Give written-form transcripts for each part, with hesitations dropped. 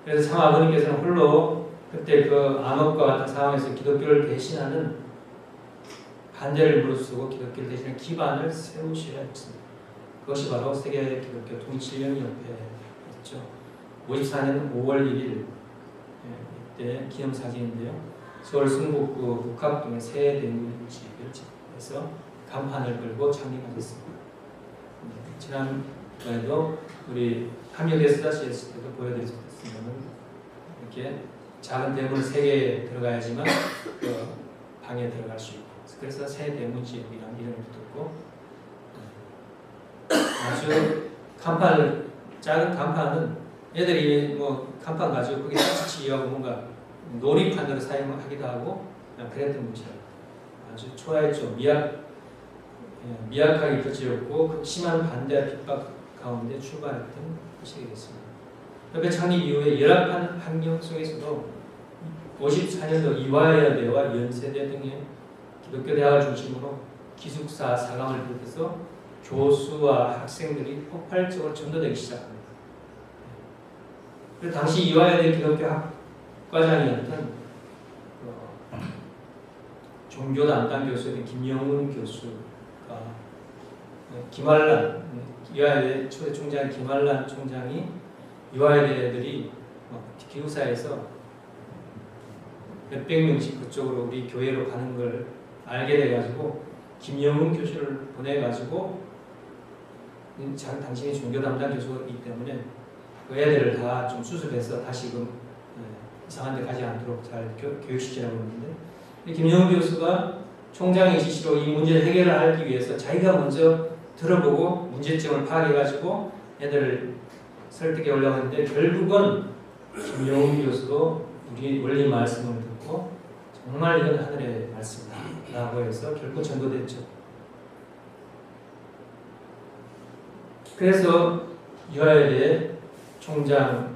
그래서 참 아버님께서는 홀로 그때 그 암흑과 같은 상황에서 기독교를 대신하는 반대를 무릅쓰고 기독교를 대신하는 기반을 세우셔야 했습니다. 그것이 바로 세계 기독교 통일연협회였죠. 54년 5월 1일 이때 기념사진인데요. 서울 승북구 북학동의 새 대문집을 집에서 간판을 걸고 창립하셨습니다. 지난번에도 우리 함역에서 다시 했을 때도 보여드렸습니다만 이렇게 작은 대문 3개 들어가야지만 그 방에 들어갈 수 있고, 그래서 새 대문집이라는 이름이 붙었고, 아주 간판을, 작은 간판은 애들이 뭐 간판 가지고 거기 치치기하고 뭔가 놀이판으로 사용하기도 하고 그랬던 곳이라고. 아주 초라했죠. 미약하게 펼쳐졌고 극심한 반대와 핍박 가운데 출발했던 곳이겠습니다. 협회 창립 이후에 열악한 환경 속에서도 54년도 이화여대와 연세대 등의 기독교 대학을 중심으로 기숙사, 사강을 비롯해서 교수와 학생들이 폭발적으로 전도되기 시작합니다. 그리고 당시 이화여대 기독교 학과장이었던 종교 담당 교수인 김영훈 교수가 김한란, 이화여대 초대 총장 김한란 총장이 이화여대 애들이 기숙사에서 몇백 명씩 그쪽으로 우리 교회로 가는 걸 알게 돼가지고 김영훈 교수를 보내가지고 당신이 종교 담당 교수이기 때문에 그 애들을 다 좀 수습해서 다시금 이상한 데 가지 않도록 잘 교육시키라고 했는데, 김영훈 교수가 총장의 지시로 이 문제를 해결을 하기 위해서 자기가 먼저 들어보고 문제점을 파악해가지고 애들을 설득해 오려고 했는데, 결국은 김영훈 교수도 우리 원리 말씀을 듣고 정말 이건 하늘의 말씀이다 라고 해서 결국 전도됐죠. 그래서 이화여대 총장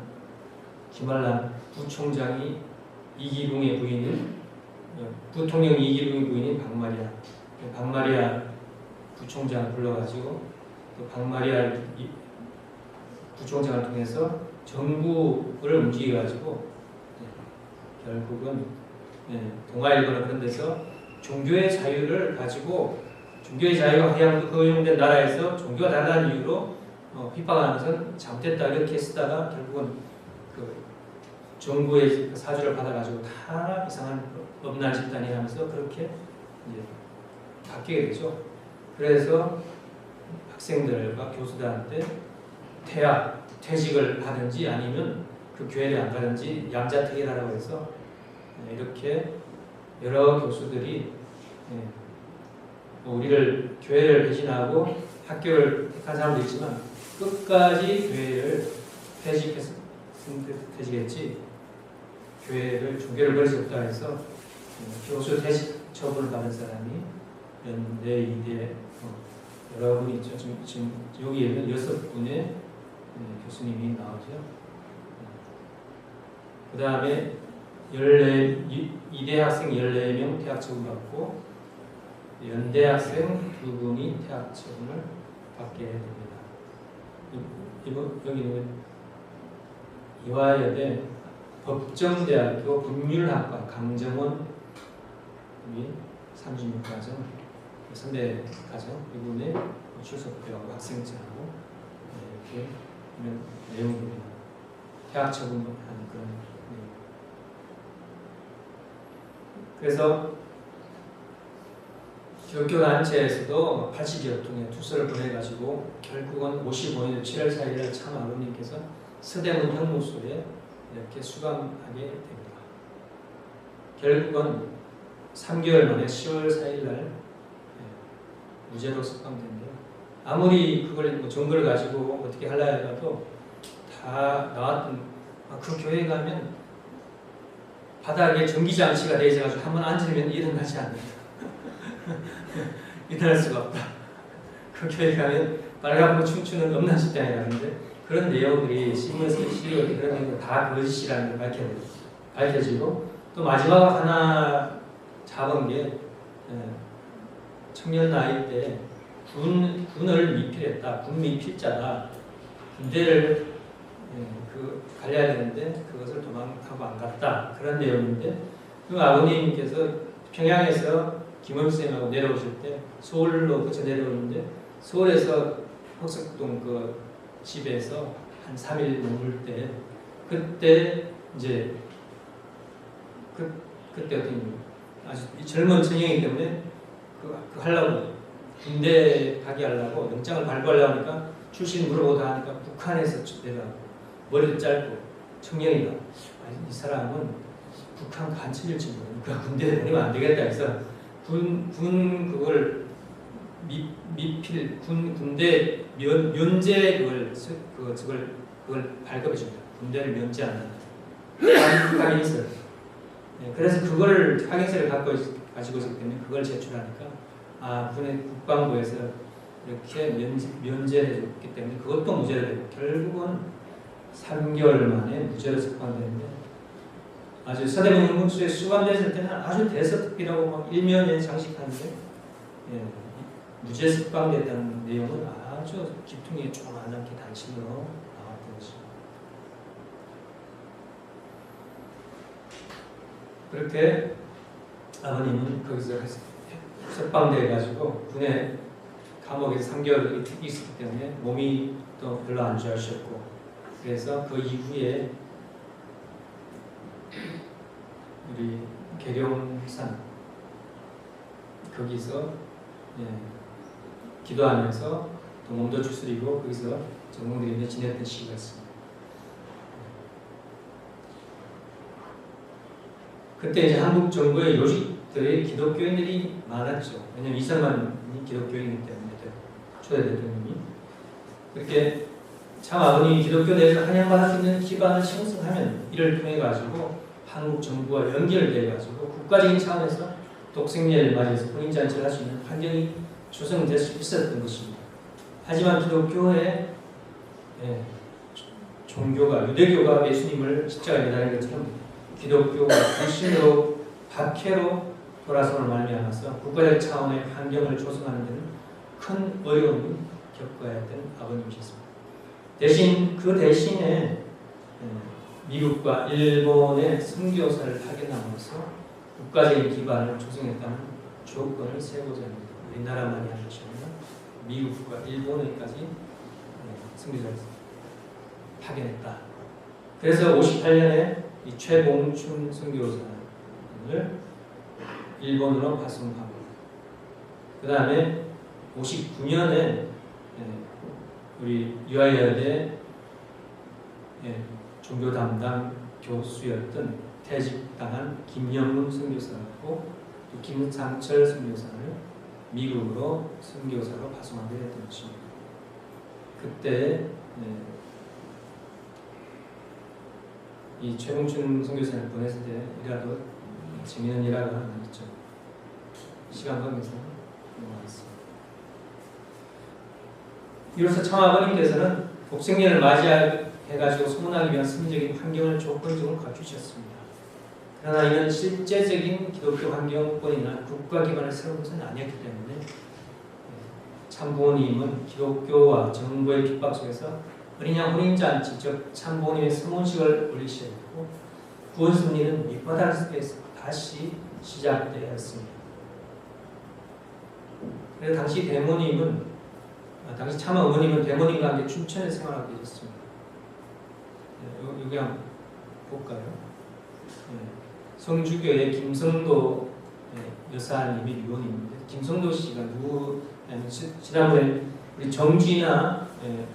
김한란, 부총장이 이기붕의 부인인, 부통령 이기붕의 부인인 박마리아 부총장을 불러가지고 또 박마리아 부총장을 통해서 정부를 움직여가지고 결국은 동아일보나 그런 데서 종교의 자유를 가지고, 종교의 자유가 허용된 나라에서 종교가 다르다는 이유로 핍박하는 것은 잘못됐다 이렇게 쓰다가 결국은 그 정부의 사주를 받아가지고 다 이상한 음란 집단이 하면서 그렇게 이제 바뀌게 되죠. 그래서 학생들과 교수들한테 퇴직을 하든지 아니면 그 교회를 안 가든지 양자택일하라고 해서 이렇게 여러 교수들이 우리를 교회를 배신하고 학교를 택한 사람도 있지만 끝까지 교회를 퇴직했지 교회를 종교를 버릴 수 없다 해서 교수 퇴직 처분을 받은 사람이 연대, 이대 여러 분이 있죠. 지금 여기에는 6분의 교수님이 나오죠. 그 다음에 2대 학생 14명 퇴학 처분받고 연대 학생 2분이 퇴학 처분을 받게 됩니다. 여기는 이화여대 법정대학교 법률학과 강정원 36과정 선배 과정 이분의 출석표하고 학생증하고 이렇게 내용들이 퇴학 처분한 그런 내용. 그래서 기독교단체에서도 80여 통의 투서를 보내가지고 결국은 55년 7월 4일 참 아버님께서 서대문 형무소에 이렇게 수감하게 됩니다. 결국은 3개월 만에 10월 4일 날 무죄로 석방된대요. 아무리 그걸 증거를 가지고 어떻게 하려 해도 다 나왔던 그 교회 가면 바닥에 전기장치가 되어 있어가지고 한번 앉으면 일어나지 않는다. 일어날 수가 없다. 그 교회 가면 빨갛고 춤추는 음란 집단이라는데 그런 내용들이 신문에서 실리고 그런 내용들 다 거짓이라는 게 밝혀지고 또 마지막 하나 잡은 게 청년 나이 때 군을 미필했다. 군 미필자다. 군대를 그 갈려야 되는데 그것을 도망하고 안 갔다 그런 내용인데 그 아버님께서 평양에서 김원수님하고 내려오실 때 서울로 거쳐 내려오는데 서울에서 흑석동 그 집에서 한 3일 머물 때 그때 이제 그때 어떤 아주 젊은 청년이기 때문에 그 하려고 군대 가게 하려고 영장을 발부하려고 하니까 출신 물어보다 하니까 북한에서 내가 머리도 짧고 청년이다. 이 사람은 북한 간첩일지 모르니까 군대에 보내면 안 되겠다 해서 군 그걸 미필 군대 면제 그걸 발급해 줍니다. 군대를 면제한다. 확인 있어요. 그래서 그걸 확인서를 가지고 있기 때문에 그걸 제출하니까 군의 국방부에서 이렇게 면제해 줬기 때문에 그것도 무죄가 되고 결국은 3개월 만에 무죄로 석방되는데 아주 서대문 문수에 수감됐을 때는 아주 대서특필하고 막 일면에 장식하는데 무죄 석방됐다는 내용은 아주 기퉁에 조그맣게 단신으로 나왔던 것이죠. 그렇게 아버님은 거기서 석방돼-가지고 군의 감옥에서 3개월 있었기 때문에 몸이 또 별로 안 좋아하셨고 그래서 그 이후에 우리 계룡산 거기서 기도하면서 또 몸도 추스리고 거기서 전공들이 지냈던 시기가 있습니다. 그때 이제 한국 정부의 요직들의 기독교인들이 많았죠. 왜냐하면 이승만이 기독교인이기 때문에 초대 대통령이 그렇게 참 아버님이 기독교 내에서 한양받을 수 있는 기반을 형성하면 이를 통해 가지고 한국 정부와 연결돼 가지고 국가적인 차원에서 독생녀를 맞이해서 혼인잔치를 할 수 있는 환경이 조성될 수 있었던 것입니다. 하지만 기독교의 종교가 유대교가 예수님을 십자가에 매달린 것처럼 기독교가 불신으로 박해로 돌아서는 말미암아서 국가적 차원의 환경을 조성하는 데는 큰 어려움을 겪어야 했던 아버님이셨습니다. 그 대신에 미국과 일본의 선교사를 파견함으로써 국가적인 기반을 조성했다는 조건을 세우고자 합니다. 우리나라만이 한 것이 아니라 미국과 일본에까지 선교사를 파견했다. 그래서 58년에 이 최봉춘 선교사를 일본으로 파송하고 그 다음에 59년에 우리 유아여대 종교 담당 교수였던 퇴직당한 김영문 선교사하고 또 김상철 선교사를 미국으로 선교사로 파송하게 됐던 것입니다. 그때 이 최봉춘 선교사를 보냈을 때 이라도 재미있는 일화가 하나 있죠. 시간 관계상 넘어가겠습니다. 이로써 참 아버님께서는 독생년을 맞이해가지고 소문하기 위한 성적인 환경을 조건적으로 갖추셨습니다. 그러나 이는 실제적인 기독교 환경뿐이나 국가 기반을 세운 것은 아니었기 때문에 참부모님은 기독교와 정부의 핍박 속에서 어린 양 혼인잔치, 즉 참부모님의 성혼식을 올리셔야 했고 구원 승리는 밑바닥에서 다시 시작되었습니다. 그래서 당시 당시 참 어머님은 대모님과 함께 춘천에 생활하게 되셨습니다. 여기 한번 볼까요? 성주교의 김성도 여사님이 유언인데 김성도 씨가 누구냐면 지난번에 우리 정진아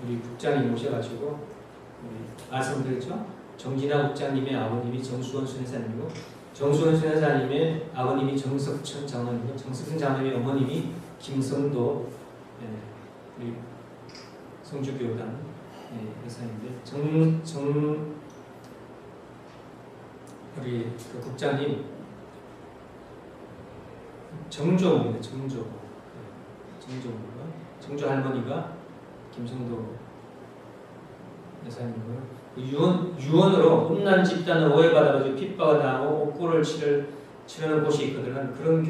우리 국장님 모셔가지고 우리 말씀드렸죠. 정진아 국장님의 아버님이 정수원 순회사님이고 정수원 순회사님의 아버님이 정석천 장로님이고 정석천 장로님의 어머님이 김성도 우리 성주교단 여사인데 우리 그 국장님 정조입니다. 정조 할머니가 김성도 여사님이고요. 유언으로 음란 집단을 오해받아가지고 핍박을 당하고 옥고를 치르는 곳이 있거든요. 그런 교회